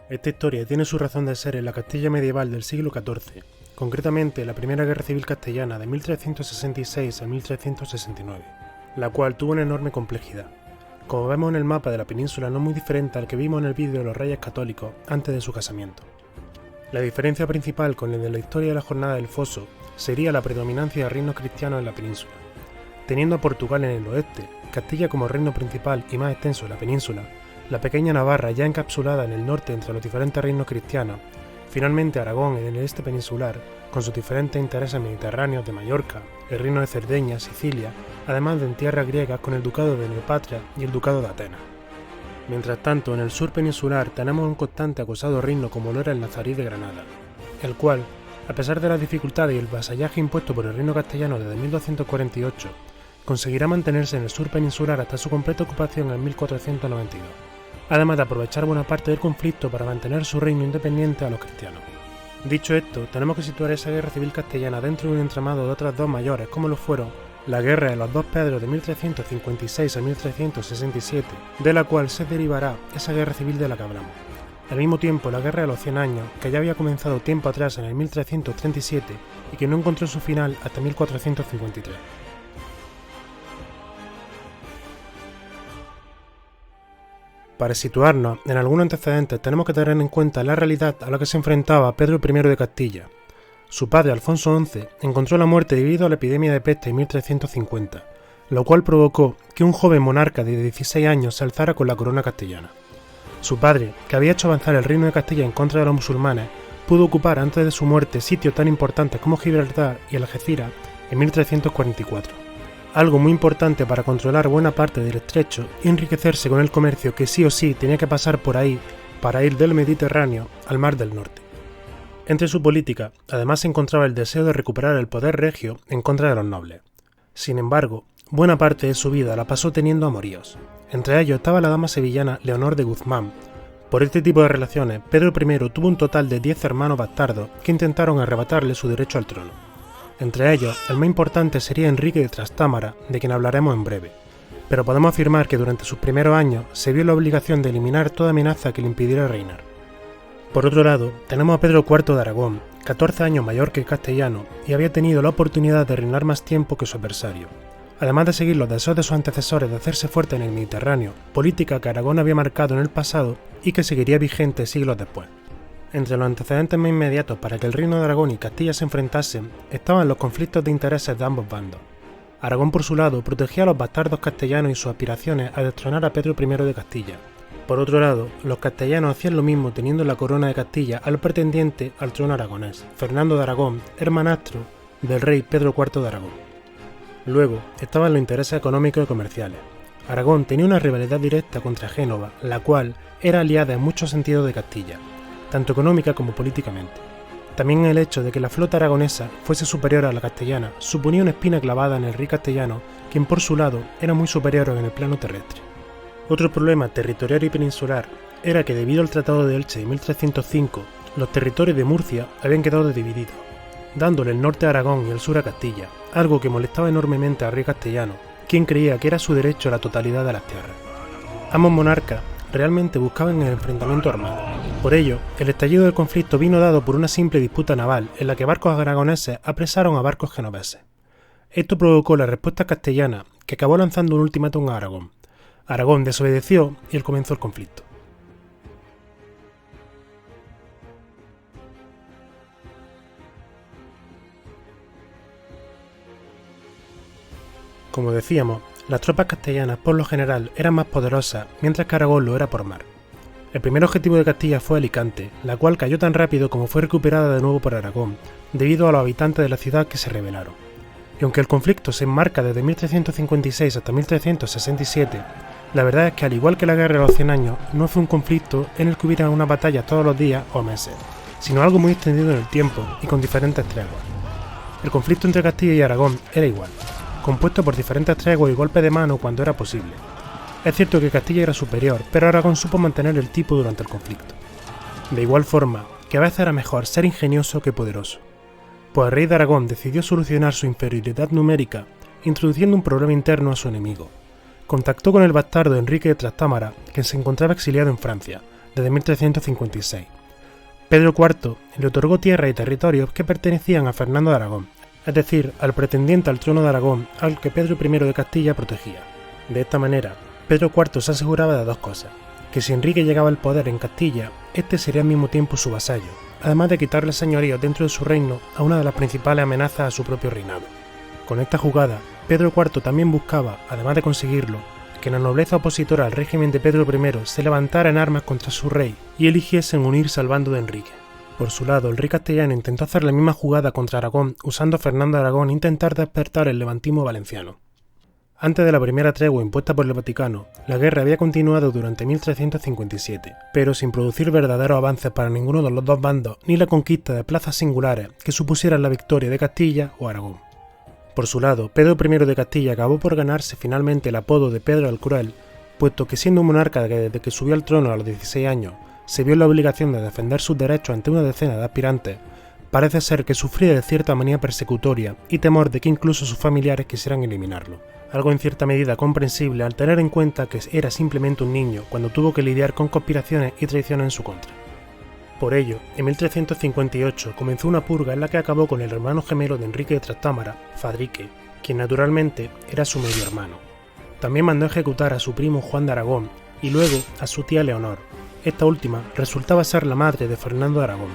Esta historia tiene su razón de ser en la Castilla medieval del siglo XIV, concretamente la Primera Guerra Civil Castellana de 1366 a 1369, la cual tuvo una enorme complejidad. Como vemos en el mapa de la península, no muy diferente al que vimos en el vídeo de los reyes católicos antes de su casamiento. La diferencia principal con el de la historia de la Jornada del Foso sería la predominancia de reinos cristianos en la península. Teniendo a Portugal en el oeste, Castilla como reino principal y más extenso en la península, la pequeña Navarra ya encapsulada en el norte entre los diferentes reinos cristianos, finalmente Aragón en el este peninsular, con sus diferentes intereses mediterráneos de Mallorca, el reino de Cerdeña, Sicilia, además de en tierras griegas con el ducado de Neopatria y el ducado de Atenas. Mientras tanto, en el sur peninsular tenemos un constante acosado reino como lo era el nazarí de Granada, el cual, a pesar de las dificultades y el vasallaje impuesto por el reino castellano desde 1248, conseguirá mantenerse en el sur peninsular hasta su completa ocupación en 1492, además de aprovechar buena parte del conflicto para mantener su reino independiente a los cristianos. Dicho esto, tenemos que situar esa guerra civil castellana dentro de un entramado de otras dos mayores, como lo fueron la Guerra de los Dos Pedros de 1356 a 1367, de la cual se derivará esa guerra civil de la que hablamos. Al mismo tiempo, la Guerra de los 100 años, que ya había comenzado tiempo atrás en el 1337 y que no encontró su final hasta 1453. Para situarnos en algunos antecedentes tenemos que tener en cuenta la realidad a la que se enfrentaba Pedro I de Castilla. Su padre, Alfonso XI, encontró la muerte debido a la epidemia de peste en 1350, lo cual provocó que un joven monarca de 16 años se alzara con la corona castellana. Su padre, que había hecho avanzar el reino de Castilla en contra de los musulmanes, pudo ocupar antes de su muerte sitios tan importantes como Gibraltar y Algeciras en 1344. Algo muy importante para controlar buena parte del estrecho y enriquecerse con el comercio que sí o sí tenía que pasar por ahí para ir del Mediterráneo al Mar del Norte. Entre su política, además se encontraba el deseo de recuperar el poder regio en contra de los nobles. Sin embargo, buena parte de su vida la pasó teniendo amoríos. Entre ellos estaba la dama sevillana Leonor de Guzmán. Por este tipo de relaciones, Pedro I tuvo un total de 10 hermanos bastardos que intentaron arrebatarle su derecho al trono. Entre ellos, el más importante sería Enrique de Trastámara, de quien hablaremos en breve, pero podemos afirmar que durante sus primeros años se vio la obligación de eliminar toda amenaza que le impidiera reinar. Por otro lado, tenemos a Pedro IV de Aragón, 14 años mayor que el castellano, y había tenido la oportunidad de reinar más tiempo que su adversario, además de seguir los deseos de sus antecesores de hacerse fuerte en el Mediterráneo, política que Aragón había marcado en el pasado y que seguiría vigente siglos después. Entre los antecedentes más inmediatos para que el reino de Aragón y Castilla se enfrentasen estaban los conflictos de intereses de ambos bandos. Aragón, por su lado, protegía a los bastardos castellanos y sus aspiraciones a destronar a Pedro I de Castilla. Por otro lado, los castellanos hacían lo mismo teniendo la corona de Castilla al pretendiente al trono aragonés, Fernando de Aragón, hermanastro del rey Pedro IV de Aragón. Luego estaban los intereses económicos y comerciales. Aragón tenía una rivalidad directa contra Génova, la cual era aliada en muchos sentidos de Castilla, tanto económica como políticamente. También el hecho de que la flota aragonesa fuese superior a la castellana suponía una espina clavada en el rey castellano, quien por su lado era muy superior en el plano terrestre. Otro problema territorial y peninsular era que debido al Tratado de Elche de 1305, los territorios de Murcia habían quedado divididos, dándole el norte a Aragón y el sur a Castilla, algo que molestaba enormemente al rey castellano, quien creía que era su derecho a la totalidad de las tierras. Ambos monarcas realmente buscaban el enfrentamiento armado. Por ello, el estallido del conflicto vino dado por una simple disputa naval en la que barcos aragoneses apresaron a barcos genoveses. Esto provocó la respuesta castellana, que acabó lanzando un ultimátum a Aragón. Aragón desobedeció y comenzó el conflicto. Como decíamos, las tropas castellanas por lo general eran más poderosas, mientras que Aragón lo era por mar. El primer objetivo de Castilla fue Alicante, la cual cayó tan rápido como fue recuperada de nuevo por Aragón, debido a los habitantes de la ciudad que se rebelaron. Y aunque el conflicto se enmarca desde 1356 hasta 1367, la verdad es que al igual que la Guerra de los 100 años, no fue un conflicto en el que hubiera una batalla todos los días o meses, sino algo muy extendido en el tiempo y con diferentes treguas. El conflicto entre Castilla y Aragón era igual, compuesto por diferentes treguas y golpes de mano cuando era posible. Es cierto que Castilla era superior, pero Aragón supo mantener el tipo durante el conflicto. De igual forma, que a veces era mejor ser ingenioso que poderoso, pues el rey de Aragón decidió solucionar su inferioridad numérica introduciendo un problema interno a su enemigo. Contactó con el bastardo Enrique de Trastámara, quien se encontraba exiliado en Francia, desde 1356. Pedro IV le otorgó tierras y territorios que pertenecían a Fernando de Aragón, es decir, al pretendiente al trono de Aragón al que Pedro I de Castilla protegía. De esta manera, Pedro IV se aseguraba de dos cosas: que si Enrique llegaba al poder en Castilla, este sería al mismo tiempo su vasallo, además de quitarle señorío dentro de su reino a una de las principales amenazas a su propio reinado. Con esta jugada, Pedro IV también buscaba, además de conseguirlo, que la nobleza opositora al régimen de Pedro I se levantara en armas contra su rey y eligiesen unirse al bando de Enrique. Por su lado, el rey castellano intentó hacer la misma jugada contra Aragón, usando a Fernando de Aragón e intentar despertar el levantismo valenciano. Antes de la primera tregua impuesta por el Vaticano, la guerra había continuado durante 1357, pero sin producir verdaderos avances para ninguno de los dos bandos ni la conquista de plazas singulares que supusieran la victoria de Castilla o Aragón. Por su lado, Pedro I de Castilla acabó por ganarse finalmente el apodo de Pedro el Cruel, puesto que siendo un monarca que desde que subió al trono a los 16 años se vio en la obligación de defender sus derechos ante una decena de aspirantes, parece ser que sufría de cierta manía persecutoria y temor de que incluso sus familiares quisieran eliminarlo. Algo en cierta medida comprensible al tener en cuenta que era simplemente un niño cuando tuvo que lidiar con conspiraciones y traiciones en su contra. Por ello, en 1358 comenzó una purga en la que acabó con el hermano gemelo de Enrique de Trastámara, Fadrique, quien naturalmente era su medio hermano. También mandó ejecutar a su primo Juan de Aragón y luego a su tía Leonor. Esta última resultaba ser la madre de Fernando de Aragón,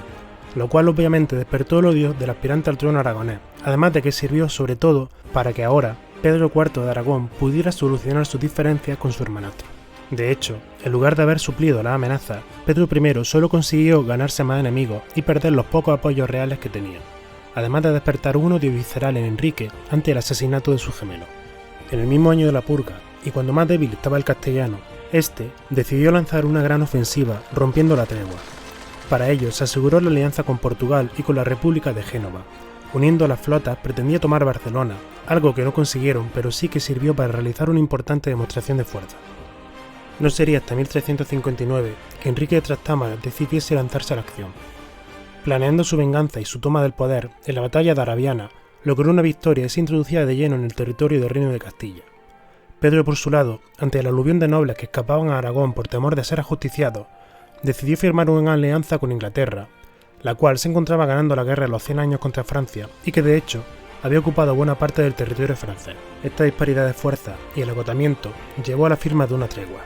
lo cual obviamente despertó el odio del aspirante al trono aragonés, además de que sirvió sobre todo para que ahora Pedro IV de Aragón pudiera solucionar sus diferencias con su hermanastro. De hecho, en lugar de haber suplido las amenazas, Pedro I solo consiguió ganarse más enemigos y perder los pocos apoyos reales que tenía, además de despertar un odio visceral en Enrique ante el asesinato de su gemelo. En el mismo año de la purga, y cuando más débil estaba el castellano, este decidió lanzar una gran ofensiva rompiendo la tregua. Para ello se aseguró la alianza con Portugal y con la República de Génova. Uniendo las flotas pretendía tomar Barcelona, algo que no consiguieron, pero sí que sirvió para realizar una importante demostración de fuerza. No sería hasta 1359 que Enrique de Trastámara decidiese lanzarse a la acción. Planeando su venganza y su toma del poder, en la batalla de Arabiana, logró una victoria y se introducía de lleno en el territorio del Reino de Castilla. Pedro, por su lado, ante la aluvión de nobles que escapaban a Aragón por temor de ser ajusticiados, decidió firmar una alianza con Inglaterra, la cual se encontraba ganando la guerra de los 100 años contra Francia y que de hecho había ocupado buena parte del territorio francés. Esta disparidad de fuerza y el agotamiento llevó a la firma de una tregua.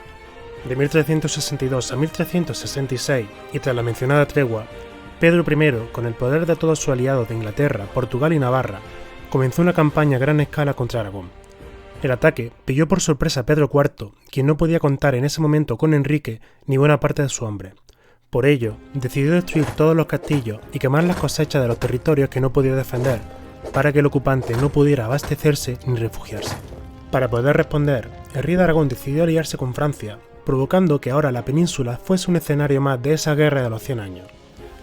De 1362 a 1366, y tras la mencionada tregua, Pedro I, con el poder de todos sus aliados de Inglaterra, Portugal y Navarra, comenzó una campaña a gran escala contra Aragón. El ataque pilló por sorpresa a Pedro IV, quien no podía contar en ese momento con Enrique ni buena parte de su hombre. Por ello, decidió destruir todos los castillos y quemar las cosechas de los territorios que no podía defender, para que el ocupante no pudiera abastecerse ni refugiarse. Para poder responder, el rey de Aragón decidió aliarse con Francia, provocando que ahora la península fuese un escenario más de esa guerra de los 100 años.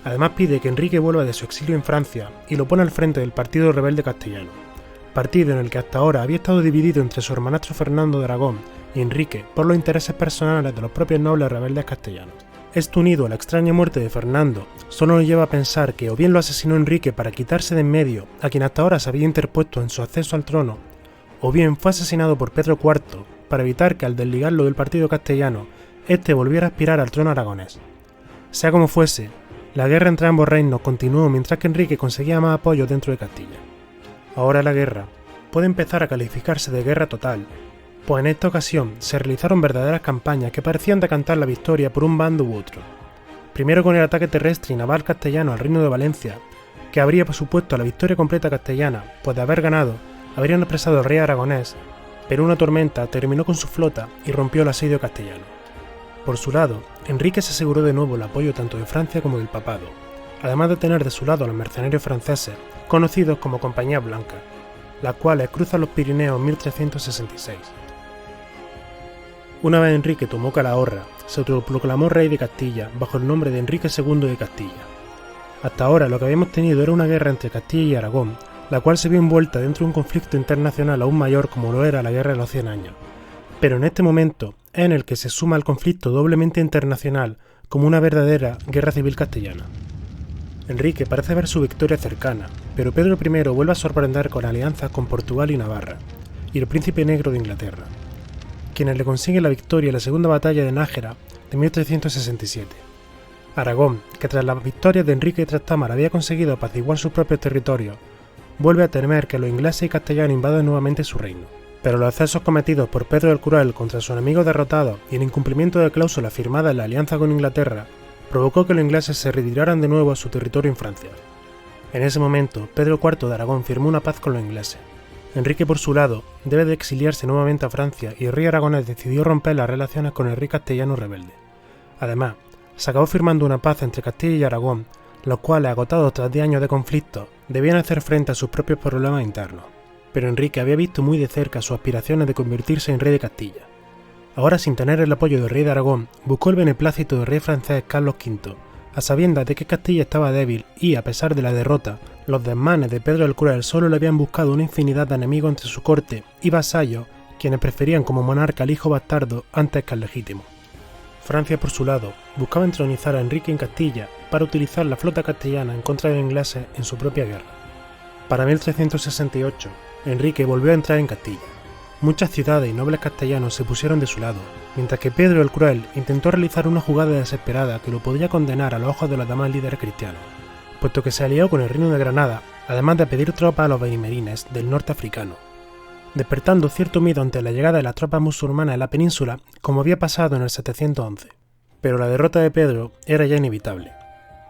Además pide que Enrique vuelva de su exilio en Francia y lo pone al frente del Partido Rebelde Castellano, partido en el que hasta ahora había estado dividido entre su hermanastro Fernando de Aragón y Enrique por los intereses personales de los propios nobles rebeldes castellanos. Esto, unido a la extraña muerte de Fernando, solo nos lleva a pensar que o bien lo asesinó Enrique para quitarse de en medio a quien hasta ahora se había interpuesto en su acceso al trono, o bien fue asesinado por Pedro IV para evitar que al desligarlo del partido castellano, éste volviera a aspirar al trono aragonés. Sea como fuese, la guerra entre ambos reinos continuó mientras que Enrique conseguía más apoyo dentro de Castilla. Ahora la guerra puede empezar a calificarse de guerra total, pues en esta ocasión se realizaron verdaderas campañas que parecían decantar la victoria por un bando u otro. Primero con el ataque terrestre y naval castellano al Reino de Valencia, que habría supuesto la victoria completa castellana, pues de haber ganado, habrían apresado al rey aragonés, pero una tormenta terminó con su flota y rompió el asedio castellano. Por su lado, Enrique se aseguró de nuevo el apoyo tanto de Francia como del papado, además de tener de su lado a los mercenarios franceses, conocidos como Compañías Blancas, las cuales cruzan los Pirineos en 1366. Una vez Enrique tomó Calahorra, se autoproclamó rey de Castilla bajo el nombre de Enrique II de Castilla. Hasta ahora lo que habíamos tenido era una guerra entre Castilla y Aragón, la cual se vio envuelta dentro de un conflicto internacional aún mayor como lo era la Guerra de los 100 años. Pero en este momento es en el que se suma el conflicto doblemente internacional como una verdadera guerra civil castellana. Enrique parece ver su victoria cercana, pero Pedro I vuelve a sorprender con alianzas con Portugal y Navarra, y el Príncipe Negro de Inglaterra, quienes le consiguen la victoria en la segunda batalla de Nájera de 1367. Aragón, que tras las victorias de Enrique de Trastámara había conseguido apaciguar sus propios territorios, vuelve a temer que los ingleses y castellanos invadan nuevamente su reino. Pero los excesos cometidos por Pedro el Cruel contra sus enemigos derrotados y el incumplimiento de cláusulas firmadas en la alianza con Inglaterra provocó que los ingleses se retiraran de nuevo a su territorio en Francia. En ese momento, Pedro IV de Aragón firmó una paz con los ingleses. Enrique, por su lado, debe de exiliarse nuevamente a Francia y el rey aragonés decidió romper las relaciones con el rey castellano rebelde. Además, se acabó firmando una paz entre Castilla y Aragón, los cuales, agotados tras 10 años de conflicto, debían hacer frente a sus propios problemas internos. Pero Enrique había visto muy de cerca sus aspiraciones de convertirse en rey de Castilla. Ahora, sin tener el apoyo del rey de Aragón, buscó el beneplácito del rey francés Carlos V, a sabiendas de que Castilla estaba débil y, a pesar de la derrota, los desmanes de Pedro el Cruel solo le habían buscado una infinidad de enemigos entre su corte y vasallos, quienes preferían como monarca al hijo bastardo antes que al legítimo. Francia, por su lado, buscaba entronizar a Enrique en Castilla para utilizar la flota castellana en contra de los ingleses en su propia guerra. Para 1368, Enrique volvió a entrar en Castilla. Muchas ciudades y nobles castellanos se pusieron de su lado, mientras que Pedro el Cruel intentó realizar una jugada desesperada que lo podría condenar a los ojos de los demás líderes cristianos, puesto que se alió con el Reino de Granada, además de pedir tropas a los benimerines del norte africano, despertando cierto miedo ante la llegada de las tropas musulmanas en la península, como había pasado en el 711. Pero la derrota de Pedro era ya inevitable.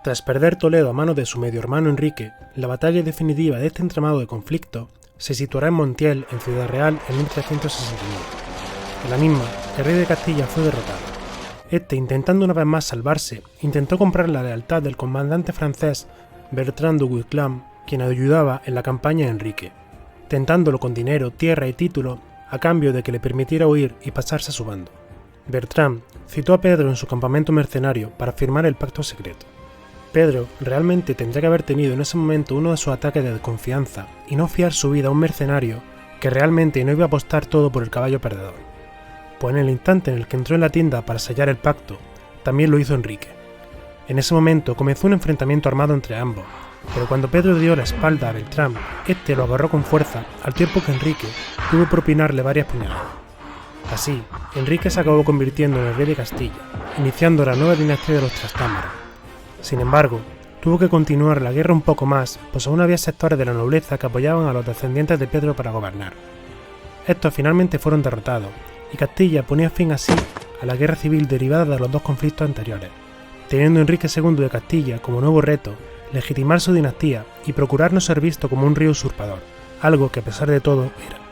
Tras perder Toledo a manos de su medio hermano Enrique, la batalla definitiva de este entramado de conflicto se situará en Montiel, en Ciudad Real, en 1369. En la misma, el rey de Castilla fue derrotado. Este, intentando una vez más salvarse, intentó comprar la lealtad del comandante francés Bertrand de Guesclin, quien ayudaba en la campaña de Enrique, tentándolo con dinero, tierra y título a cambio de que le permitiera huir y pasarse a su bando. Bertrand citó a Pedro en su campamento mercenario para firmar el pacto secreto. Pedro realmente tendría que haber tenido en ese momento uno de sus ataques de desconfianza y no fiar su vida a un mercenario que realmente no iba a apostar todo por el caballo perdedor. Pues en el instante en el que entró en la tienda para sellar el pacto, también lo hizo Enrique. En ese momento comenzó un enfrentamiento armado entre ambos, pero cuando Pedro dio la espalda a Bertrand, este lo agarró con fuerza, al tiempo que Enrique tuvo que propinarle varias puñaladas. Así, Enrique se acabó convirtiendo en el rey de Castilla, iniciando la nueva dinastía de los Trastámara. Sin embargo, tuvo que continuar la guerra un poco más, pues aún había sectores de la nobleza que apoyaban a los descendientes de Pedro para gobernar. Estos finalmente fueron derrotados, y Castilla ponía fin así a la guerra civil derivada de los dos conflictos anteriores, teniendo Enrique II de Castilla como nuevo reto legitimar su dinastía y procurar no ser visto como un rey usurpador, algo que a pesar de todo era.